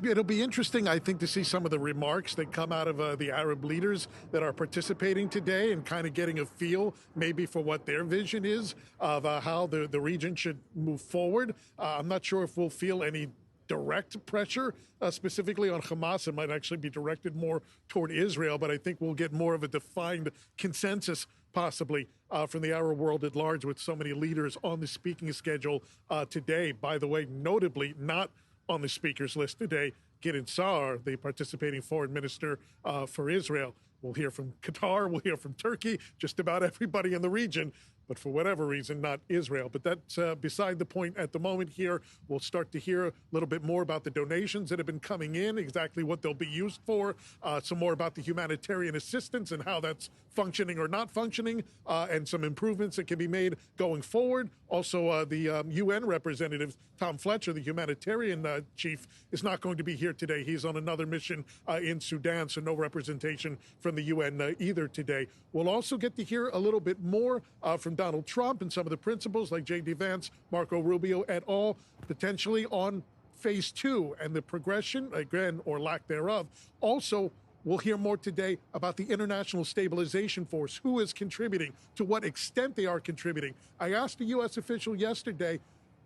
it'll be interesting, I think, to see some of the remarks that come out of the Arab leaders that are participating today and kind of getting a feel maybe for what their vision is of how the region should move forward. I'm not sure if we'll feel any direct pressure specifically on Hamas. It might actually be directed more toward Israel, but I think we'll get more of a defined consensus possibly from the Arab world at large with so many leaders on the speaking schedule today. By the way, notably not on the speakers list today, Gideon Sa'ar, the participating foreign minister for Israel. We'll hear from Qatar, we'll hear from Turkey, just about everybody in the region, but for whatever reason, not Israel. But that's beside the point at the moment here. We'll start to hear a little bit more about the donations that have been coming in, exactly what they'll be used for, some more about the humanitarian assistance and how that's functioning or not functioning, and some improvements that can be made going forward. Also, the UN representative, Tom Fletcher, the humanitarian chief, is not going to be here today. He's on another mission in Sudan, so no representation from the UN either today. We'll also get to hear a little bit more from Donald Trump and some of the principals like J.D. Vance, Marco Rubio et al., potentially on phase two and the progression, again, or lack thereof. Also, we'll hear more today about the International Stabilization Force, who is contributing, to what extent they are contributing. I asked a U.S. official yesterday,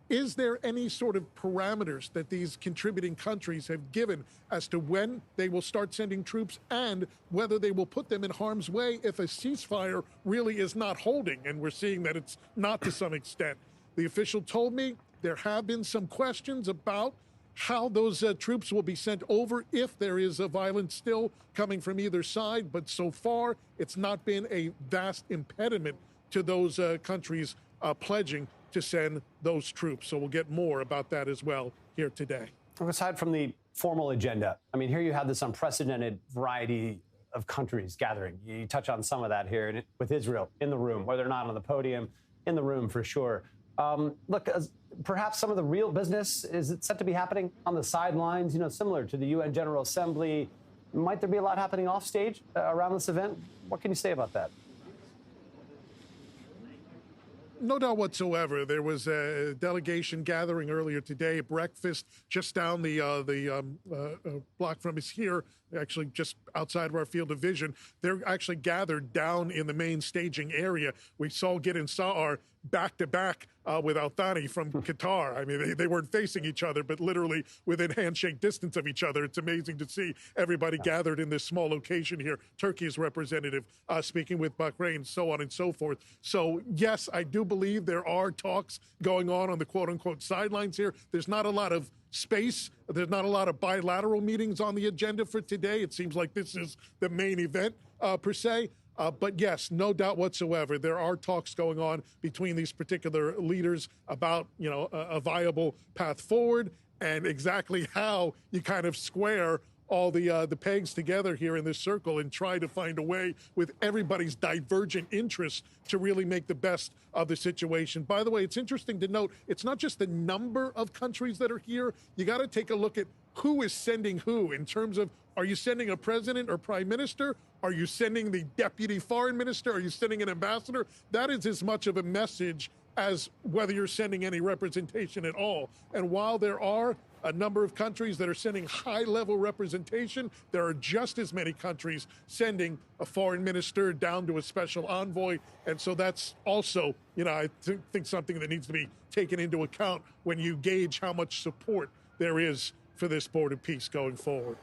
is there any sort of parameters that these contributing countries have given as to when they will start sending troops and whether they will put them in harm's way if a ceasefire really is not holding? And we're seeing that it's not to some extent. The official told me there have been some questions about how those troops will be sent over if there is a violence still coming from either side. But so far, it's not been a vast impediment to those countries pledging to send those troops. So we'll get more about that as well here today. Aside from the formal agenda, I mean, here you have this unprecedented variety of countries gathering. You touch on some of that here with Israel in the room, whether or not on the podium, in the room for sure. Look, perhaps some of the real business is it set to be happening on the sidelines, you know, similar to the UN General Assembly. Might there be a lot happening off stage around this event? What can you say about that? No doubt whatsoever. There was a delegation gathering earlier today, breakfast just down the block from us here, actually just outside of our field of vision. They're actually gathered down in the main staging area. We saw Gideon Sa'ar back-to-back with Al-Thani from Qatar. I mean, they weren't facing each other, but literally within handshake distance of each other. It's amazing to see everybody gathered in this small location here. Turkey's representative speaking with Bahrain, so on and so forth. So, yes, I do believe there are talks going on the quote-unquote sidelines here. There's not a lot of space. There's not a lot of bilateral meetings on the agenda for today. It seems like this is the main event, per se. But yes, no doubt whatsoever, there are talks going on between these particular leaders about, you know, a viable path forward and exactly how you kind of square all the pegs together here in this circle and try to find a way with everybody's divergent interests to really make the best of the situation. By the way, it's interesting to note, it's not just the number of countries that are here. You got to take a look at who is sending who in terms of, are you sending a president or prime minister? Are you sending the deputy foreign minister? Are you sending an ambassador? That is as much of a message as whether you're sending any representation at all. And while there are a number of countries that are sending high-level representation, there are just as many countries sending a foreign minister down to a special envoy. And so that's also, you know, I think something that needs to be taken into account when you gauge how much support there is for this border peace going forward.